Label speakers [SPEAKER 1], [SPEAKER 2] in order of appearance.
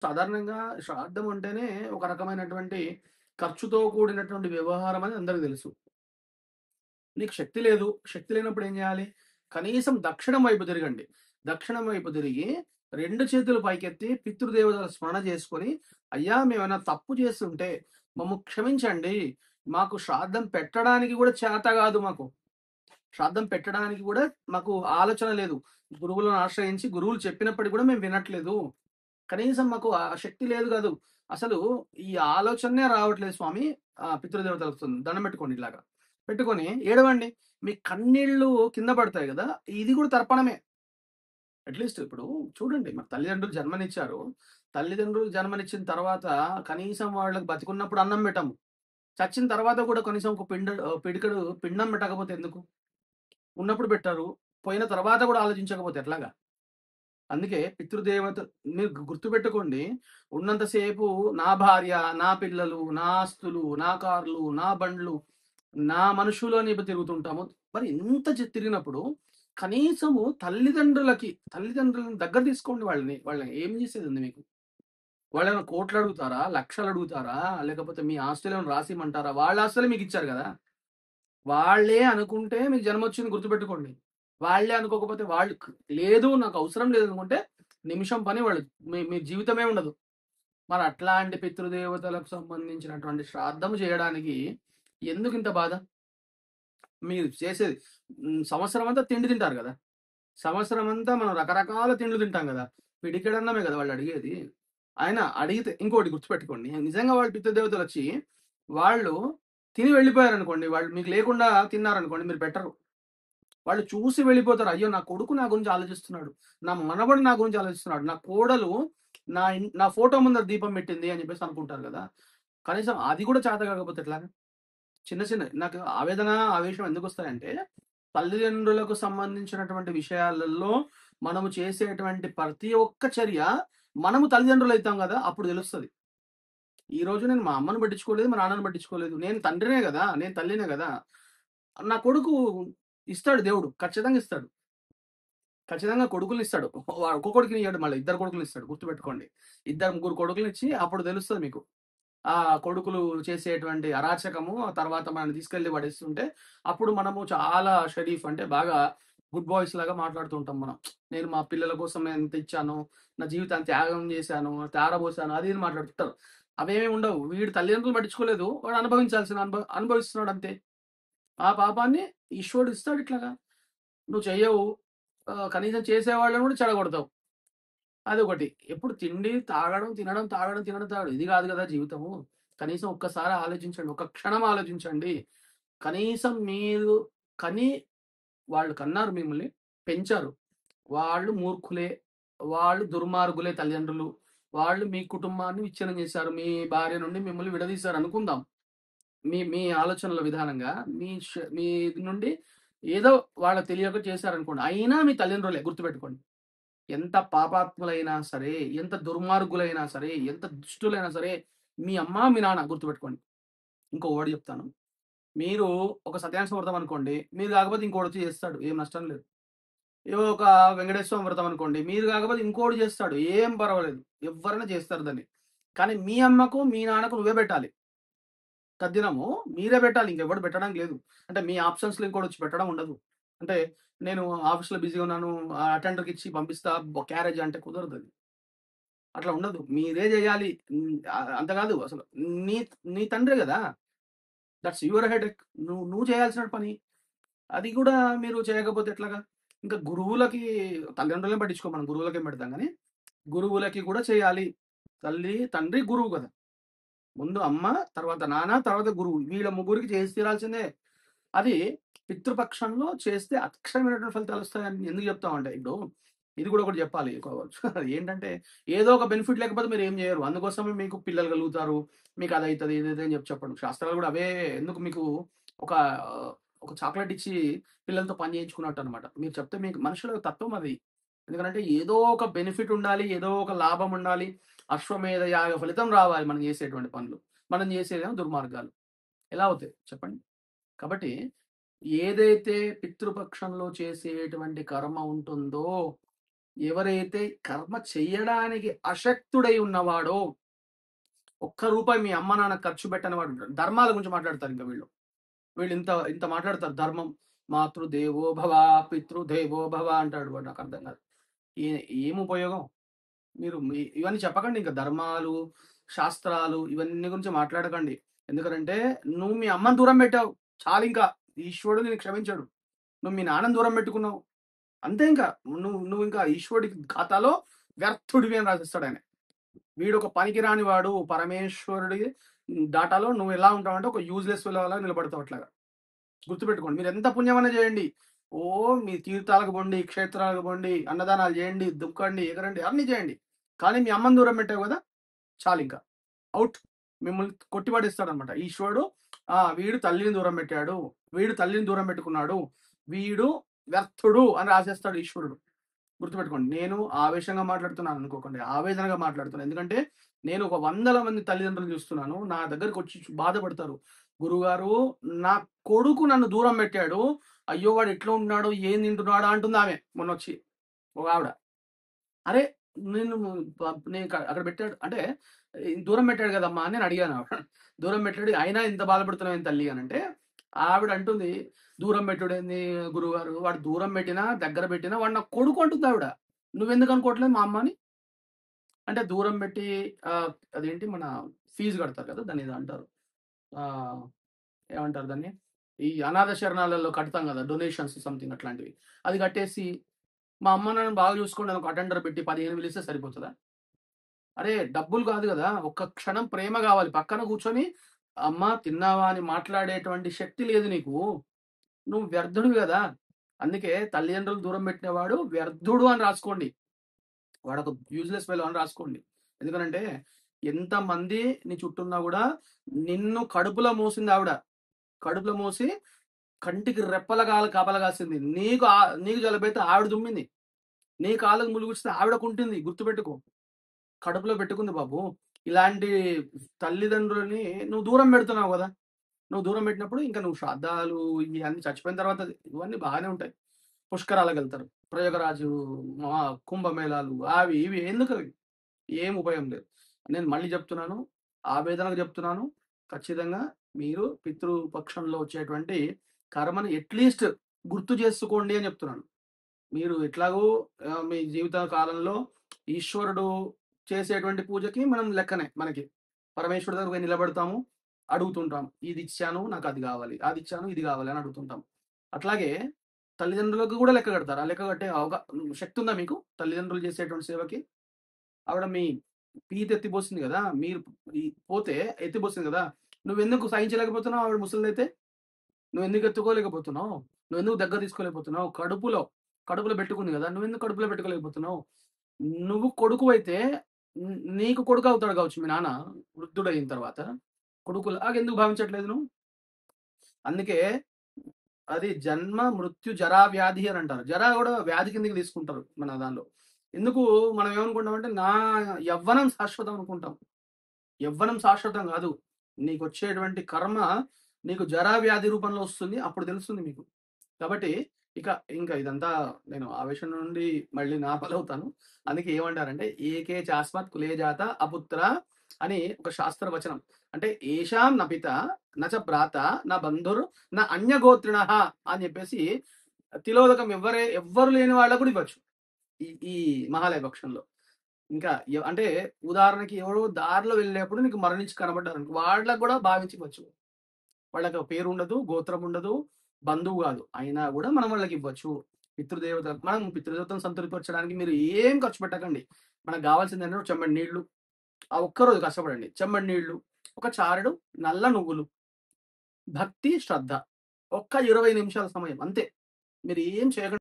[SPEAKER 1] సాధారణంగా శ్రాద్ధం అంటేనే ఒక రకమైనటువంటి ఖర్చుతో కూడినటువంటి వ్యవహారం అని అందరికి తెలుసు. నీకు శక్తి లేదు. శక్తి లేనప్పుడు ఏం జేయాలి? కనీసం దక్షిణం వైపు తిరగండి. దక్షిణం వైపు తిరిగి 2 చేతులు పైకెత్తి పితృదేవతల స్మరణ చేసుకొని, అయ్యా! మేమేమైనా తప్పు చేస్తుంటే మమ్ము క్షమించండి. మాకు శ్రాద్ధం పెట్టడానికి గూడా చేత గాదు మాకు. శ్రాద్ధం పెట్టడానికి గూడా మాకు ఆలోచన లేదు. గురువులను ఆశ్రయించి గురువులు చెప్పినప్పటికి గూడా మేము వినట్లేదు. కనీసం మాకు ఆ శక్తి లేదు గాదు. అసలు ఈ ఆలోచనే రావట్లేదు స్వామి. పితృదేవతలకు దండం పెట్టుకోండి ఇలాగా. పెట్టుకొని ఏడవండి. మీ కన్నీళ్ళు కింద పడతాయి గదా! ఇది గూడా తర్పణమే. అట్‌లీస్ట్ ఇప్పుడు చూడండి మన తల్లిదండ్రులు జన్మనిచ్చారు. తల్లిదండ్రులు జన్మనిచ్చిన తర్వాత కనీసం వాళ్ళకి బతికున్నప్పుడు అన్నం పెట్టము. చచ్చిన తర్వాత గూడా కనీసం ఒక పిడికెడు పిండం పెట్టకపోతే ఎందుకు? ఉన్నప్పుడు పెట్టారు. పోయిన తర్వాత గూడా ఆలోచించకపోతే ఎట్లాగా? అందుకే పితృదేవత మీరు గుర్తుపెట్టుకోండి. ఉన్నంత సేపు నా భార్య, నా పిల్లలు, నా ఆస్తులు, నా కార్లు, నా బండ్లు, నా మనుషులు అని తిరుగుతుంటాము. మరి ఇంత తిరిగినప్పుడు కనీసము తల్లిదండ్రులను దగ్గర తీసుకోండి వాళ్ళని. వాళ్ళని ఏం చేసేదుంది మీకు? వాళ్ళేమైనా కోట్లడుగుతారా? లక్షలడుగుతారా? లేకపోతే మీ ఆస్తులేమైనా రాసియమంటారా? వాళ్ళ ఆస్తులే మీకిచ్చారు గదా! వాళ్ళే అనుకుంటే మీకు జన్మొచ్చింది గుర్తుపెట్టుకోండి. వాళ్ళే అనుకోకపోతే లేదు నాకు అవసరం లేదనుకుంటే నిమిషం పని వాళ్ళు మీ మీ జీవితమే ఉండదు. మరి అట్లాంటి పితృదేవతలకు సంబంధించినటువంటి శ్రాద్ధం చేయడానికి ఎందుకింత బాధ? మీరు చేసేది సంవత్సరమంతా తిండి తింటారు గదా! సంవత్సరమంతా మనం రకరకాల తిండ్లు తింటాం గదా! పిడికెడన్నమే గదా వాళ్ళడిగేది. ఆయన అడిగితే ఇంకోటి గుర్తుపెట్టుకోండి. నిజంగా వాళ్ళు పితృదేవతలొచ్చి వాళ్ళు తిని వెళ్ళిపోయారనుకోండి. వాళ్ళు మీకు లేకుండా తిన్నారనుకోండి మీరు పెట్టరు. వాళ్ళు చూసి వెళ్ళిపోతారు. అయ్యో! నా కొడుకు నా గురించి ఆలోచిస్తున్నాడు. నా మనవడు నా గురించి ఆలోచిస్తున్నాడు. నా కోడలు నా ఫోటో ముందర దీపం పెట్టింది అని చెప్పేసి అనుకుంటారు గదా! కనీసం అది కూడా చేత కాకపోతే ఎట్లాగా? చిన్నయి నాకు ఆవేదన, ఆవేశం ఎందుకొస్తాయంటే, తల్లిదండ్రులకు సంబంధించినటువంటి విషయాలలో మనము చేసేటువంటి ప్రతి ఒక్క చర్య మనము తల్లిదండ్రులైతాం గదా! అప్పుడు తెలుస్తది. ఈరోజు నేను మా అమ్మను పట్టించుకోలేదు, మా నాన్నని పట్టించుకోలేదు. నేను తండ్రినే గదా! నేను తల్లినే గదా! నా కొడుకు ఇస్తాడు దేవుడు. ఖచ్చితంగా ఇస్తాడు. ఖచ్చితంగా కొడుకులనిస్తాడు. ఒక్కొక్కడికి ఇయ్యడు మళ్ళీ. ఇద్దరు కొడుకులనిస్తాడు. గుర్తుపెట్టుకోండి. ఇద్దరు, ముగ్గురు కొడుకులనిచ్చి అప్పుడు తెలుస్తది మీకు. ఆ కొడుకులు చేసేటువంటి అరాచకము, ఆ తర్వాత మనల్ని తీసుకెళ్ళి పడేస్తుంటే, అప్పుడు మనము చాలా షరీఫ్ అంటే బాగా గుడ్ బాయ్స్ లాగా మాట్లాడుతూ ఉంటాం మనం. నేను మా పిల్లల కోసం నేను ఇంత ఇచ్చాను, నా జీవితాన్ని త్యాగం చేశాను, తారబోసాను అది ఇది మాట్లాడుతుంటారు. అవేమీ ఉండవు. వీడు తల్లిదండ్రులు పట్టించుకోలేదు. వాడు అనుభవించాల్సిన అనుభవిస్తున్నాడు అంతే. ఆ పాపాన్ని ఈశ్వరుడు ఇస్తాడు ఇట్లాగా. నువ్వు చెయ్యవు. కనీసం చేసేవాళ్ళని కూడా చెడగొడతావు. అదొకటి. ఎప్పుడు తిండి, తాగడం, తినడం, తాగడం, తినడం, తాగడం. ఇది గాదు గదా జీవితము. కనీసం ఒక్కసారి ఆలోచించండి. ఒక క్షణం ఆలోచించండి. కనీసం మీరు కని వాళ్ళు కన్నారు మిమ్మల్ని, పెంచారు. వాళ్ళు మూర్ఖులే. వాళ్ళు దుర్మార్గులే తల్లిదండ్రులు. వాళ్ళు మీ కుటుంబాన్ని విచ్ఛిన్నం చేశారు. మీ భార్య నుండి మిమ్మల్ని విడదీశారు అనుకుందాం. మీ మీ ఆలోచనల విధానంగా మీ ఇది నుండి ఏదో వాళ్ళకి తెలియక చేశారనుకోండి. అయినా మీ తల్లిదండ్రులే గుర్తుపెట్టుకోండి. ఎంత పాపాత్ములైనా సరే, ఎంత దుర్మార్గులైనా సరే, ఎంత దుష్టులైనా సరే, మీ అమ్మ, మీ నాన్న గుర్తుపెట్టుకోండి. ఇంకో వర్డ్ చెప్తాను. మీరు ఒక సత్యనారాయణ వ్రతం అనుకోండి. మీరు కాకపోతే ఇంకోడొచ్చి చేస్తాడు. ఏం నష్టం లేదు. ఏవో ఒక వెంకటేశ్వర స్వామి వ్రతం అనుకోండి. మీరు కాకపోతే ఇంకోడు చేస్తాడు. ఏం పర్వాలేదు. ఎవ్వరైనా చేస్తారు దాన్ని. కానీ మీ అమ్మకు, మీ నాన్నకు నువ్వే పెట్టాలి. తద్దినము మీరే పెట్టాలి. ఇంకెవ్వడు పెట్టడానికి లేదు. అంటే మీ ఆప్షన్స్‌లో ఇంకోడొచ్చి పెట్టడం ఉండదు. అంటే నేను ఆఫీస్‌లో బిజీగా ఉన్నాను. అటెండర్‌కిచ్చి పంపిస్తా క్యారేజ్ అంటే కుదరదది. అట్లా ఉండదు. మీరే జేయాలి. అంత గాదు అసలు. నీ నీ తండ్రే గదా! That's your headache. నువ్వు చేయాల్సిన పని. అది గూడా మీరు చేయకపోతే ఎట్లాగా? ఇంకా గురువులకి తల్లిదండ్రులని పట్టించుకోం మనం గురువులకేం పెడతాం గానీ, గురువులకి కూడా చేయాలి. తల్లి, తండ్రి, గురువు గదా! ముందు అమ్మ, తర్వాత నాన్న, తర్వాత గురువు. వీళ్ళ ముగ్గురికి చేసి తీరాల్సిందే. అది పితృపక్షంలో చేస్తే అక్షరమైనటువంటి ఫలితాలొస్తాయని ఎందుకు చెప్తామంటే, ఇప్పుడు ఇది కూడా ఒకటి చెప్పాలి. ఏంటంటే, ఏదో ఒక బెనిఫిట్ లేకపోతే మీరేం జేయరు. అందుకోసమే మీకు పిల్లలు కలుగుతారు. మీకు అదైతది, ఇదైతది అని చెప్పడం. శాస్త్రాలు కూడా అవే ఎందుకు మీకు ఒక ఒక చాక్లేట్ ఇచ్చి పిల్లలతో పని చేయించుకున్నట్టనమాట. మీరు చెప్తే మీకు మనుషుల తత్వం అది. ఎందుకంటే ఏదో ఒక బెనిఫిట్ ఉండాలి. ఏదో ఒక లాభం ఉండాలి. అశ్వమేధ యాగ ఫలితం రావాలి మనం చేసేటువంటి పనులు. మనం చేసేదేమో దుర్మార్గాలు. ఎలా అవుతాయి చెప్పండి? కాబట్టి ఏదైతే పితృపక్షంలో చేసేటువంటి కర్మ ఉంటుందో ఎవరైతే కర్మ చెయ్యడానికి అశక్తుడై ఉన్నవాడో, ఒక్క రూపాయి మీ అమ్మ నాన్న ఖర్చు పెట్టని వాడు ఉంటాడు. ధర్మాల గురించి మాట్లాడతారు ఇంకా వీళ్ళు. వీళ్ళు ఇంత ఇంత మాట్లాడతారు. ధర్మం, మాతృదేవో భవ, పితృదేవో భవ అంటాడు వాడు. నాకు అర్థం కాదు. ఏం ఉపయోగం? మీరు ఇవన్నీ చెప్పకండి. ఇంకా ధర్మాలు, శాస్త్రాలు ఇవన్నీ గురించి మాట్లాడకండి. ఎందుకంటే నువ్వు మీ అమ్మని దూరం పెట్టావు, చాలు. ఇంకా ఈశ్వరుడు నేను క్షమించాడు. నువ్వు మీ నాన్నని దూరం పెట్టుకున్నావు, అంతే. ఇంకా నువ్వు ఇంకా ఈశ్వరుడికి ఖాతాలో వ్యర్థుడివి అని రాసిస్తాడు ఆయన. వీడు ఒక పనికిరాని వాడు, పరమేశ్వరుడి డాటాలో నువ్వు ఎలా ఉంటావంటే ఒక యూజ్లెస్ అలా నిలబడతావు. అట్లాగా గుర్తుపెట్టుకోండి. మీరు ఎంత పుణ్యమైనా చేయండి, ఓ మీ తీర్థాలకు పోండి, క్షేత్రాలకు పోండి, అన్నదానాలు చేయండి, దుక్కండి, ఎగరండి, అన్ని చేయండి, కానీ మీ అమ్మని దూరం పెట్టావు కదా, చాలు. ఇంకా అవుట్. మిమ్మల్ని కొట్టిపడేస్తాడు అనమాట ఈశ్వరుడు. వీడు తల్లిని దూరం పెట్టాడు, వీడు తల్లిని దూరం పెట్టుకున్నాడు, వీడు వ్యర్థుడు అని రాసేస్తాడు ఈశ్వరుడు. గుర్తుపెట్టుకోండి. నేను ఆవేశంగా మాట్లాడుతున్నాను అనుకోకండి, ఆవేదనగా మాట్లాడుతున్నాను. ఎందుకంటే నేను ఒక 100 మంది తల్లిదండ్రులు చూస్తున్నాను, నా దగ్గరకు వచ్చి బాధపడతారు. గురుగారు, నా కొడుకు నన్ను దూరం పెట్టాడు, అయ్యో వాడు ఎట్లా ఉన్నాడు, ఏం తింటున్నాడు అంటుంది ఆమె. మొన్న వచ్చి ఒక ఆవిడ, అరే నేను అక్కడ పెట్టాడు అంటే దూరం పెట్టాడు కదమ్మా అని నేను అడిగాను. ఆవిడ దూరం పెట్టాడు, అయినా ఇంత బాధపడుతున్నావు ఏం తల్లి అని అంటే, ఆవిడ అంటుంది, దూరం పెట్టుడేంది గురుగారు, వాడు దూరం పెట్టినా దగ్గర పెట్టినా వాడు నా కొడుకు అంటుంది ఆవిడ. నువ్వెందుకు అనుకోవట్లేదు మా అమ్మని అంటే? దూరం పెట్టి అదేంటి మన ఫీజు కడతారు కదా, దాన్ని ఏదో అంటారు, ఏమంటారు దాన్ని, ఈ అనాథ శరణాలలో కడతాం కదా, డొనేషన్స్ సంథింగ్ అట్లాంటివి. అది కట్టేసి మా అమ్మ నన్ను బాగా చూసుకోండి ఒక అటెండర్ పెట్టి 15,000 ఇస్తే సరిపోతుందా? అరే డబ్బులు కాదు కదా, ఒక్క క్షణం ప్రేమ కావాలి. పక్కన కూర్చొని అమ్మ తిన్నావా అని మాట్లాడేటువంటి శక్తి లేదు నీకు, నువ్వు వ్యర్థుడు కదా. అందుకే తల్లిదండ్రులు దూరం పెట్టినవాడు వ్యర్థుడు అని రాసుకోండి, వాడు ఒక యూజ్లెస్ ఫెలో అని రాసుకోండి. ఎందుకంటే ఎంతమంది నీ చుట్టూన్నా కూడా నిన్ను కడుపులో మోసింది ఆవిడ, కడుపులో మోసి కంటికి రెప్పల కాపలా కాసింది. నీకు జలబైతే ఆవిడ దుమ్మింది, నీ కాళ్ళకు ములుగుచ్చితే ఆవిడకుంటుంది. గుర్తుపెట్టుకో, కడుపులో పెట్టుకుంది బాబు. ఇలాంటి తల్లిదండ్రులని నువ్వు దూరం పెడుతున్నావు కదా, నువ్వు దూరం పెట్టినప్పుడు ఇంకా నువ్వు శ్రాద్ధాలు ఇవన్నీ చచ్చిపోయిన తర్వాత ఇవన్నీ బాగానే ఉంటాయి. పుష్కరాలకు వెళ్తారు, ప్రయోగరాజు, కుంభమేళాలు, అవి ఇవి ఎందుకు? అవి ఏం ఉపయోగం లేదు. నేను మళ్ళీ చెప్తున్నాను, ఆవేదనకు చెప్తున్నాను, ఖచ్చితంగా మీరు పితృపక్షంలో వచ్చేటువంటి కర్మను ఎట్లీస్ట్ గుర్తు చేసుకోండి అని చెప్తున్నాను. మీరు ఎట్లాగో మీ జీవిత కాలంలో ఈశ్వరుడు చేసేటువంటి పూజకి మనం లెక్కనే, మనకి పరమేశ్వరుడు దగ్గర పోయి నిలబడతాము, అడుగుతుంటాం, ఇది ఇచ్చాను నాకు అది కావాలి, అది ఇచ్చాను ఇది కావాలి అని అడుగుతుంటాం. అట్లాగే తల్లిదండ్రులకు కూడా లెక్క కడతారు. ఆ లెక్క కట్టే శక్తి ఉందా మీకు? తల్లిదండ్రులు చేసేటువంటి సేవకి ఆవిడ మీ పీత ఎత్తిపోసింది కదా, మీరు పోతే ఎత్తిపోసింది కదా, నువ్వెందుకు సహించలేకపోతున్నావు? ఆవిడ ముసలిదైతే నువ్వెందుకు ఎత్తుకోలేకపోతున్నావు? నువ్వెందుకు దగ్గర తీసుకోలేకపోతున్నావు? కడుపులో పెట్టుకుంది కదా, నువ్వెందుకు కడుపులో పెట్టుకోలేకపోతున్నావు? నువ్వు కొడుకు అయితే నీకు కొడుకు అవుతాడు కావచ్చు మీ నాన్న వృద్ధుడైన తర్వాత, కొడుకులాగా ఎందుకు భావించట్లేదు నువ్వు? అందుకే అది జన్మ మృత్యు జరా వ్యాధి అని అంటారు. జరా కూడా వ్యాధి కిందకి తీసుకుంటారు మన దానిలో. ఎందుకు మనం ఏమనుకుంటామంటే నా యవ్వనం శాశ్వతం అనుకుంటాం. యవ్వనం శాశ్వతం కాదు. నీకు వచ్చేటువంటి కర్మ నీకు జరా వ్యాధి రూపంలో వస్తుంది, అప్పుడు తెలుస్తుంది మీకు. కాబట్టి ఇంకా ఇదంతా నేను ఆవేశం నుండి మళ్ళీ నార్మల్ అవుతాను. అందుకే ఏమంటారంటే ఏకే చాస్మత్ కులే జాత అపుత్ర అని ఒక శాస్త్ర వచనం. అంటే ఏషాం నపిత నచ భ్రాత నా బంధురు నా అన్యగోత్రిణ అని చెప్పేసి తిలోదకం ఎవ్వరు లేని వాళ్ళకు కూడా ఇవ్వచ్చు ఈ మహాలయ పక్షంలో. ఇంకా అంటే ఉదాహరణకి ఎవరో దారిలో వెళ్ళేప్పుడు నీకు మరణించి కనబడ్డారు, వాళ్ళకు కూడా భావించవచ్చు. వాళ్ళకి పేరు ఉండదు, గోత్రం ఉండదు, బంధువు కాదు, అయినా కూడా మనం వాళ్ళకి ఇవ్వచ్చు. మనం పితృదేవతను సంతృప్తిపరచడానికి మీరు ఏం ఖర్చు పెట్టకండి. మనకు కావాల్సింది ఏంటంటే చెమ్మడి నీళ్లు, ఆ ఒక్కరోజు కష్టపడండి. చెమ్మడి నీళ్లు, ఒక చారెడు నల్ల నువ్వులు, భక్తి శ్రద్ధ, ఒక్క 20 నిమిషాల సమయం అంతే. మీరు ఏం చేయకండి.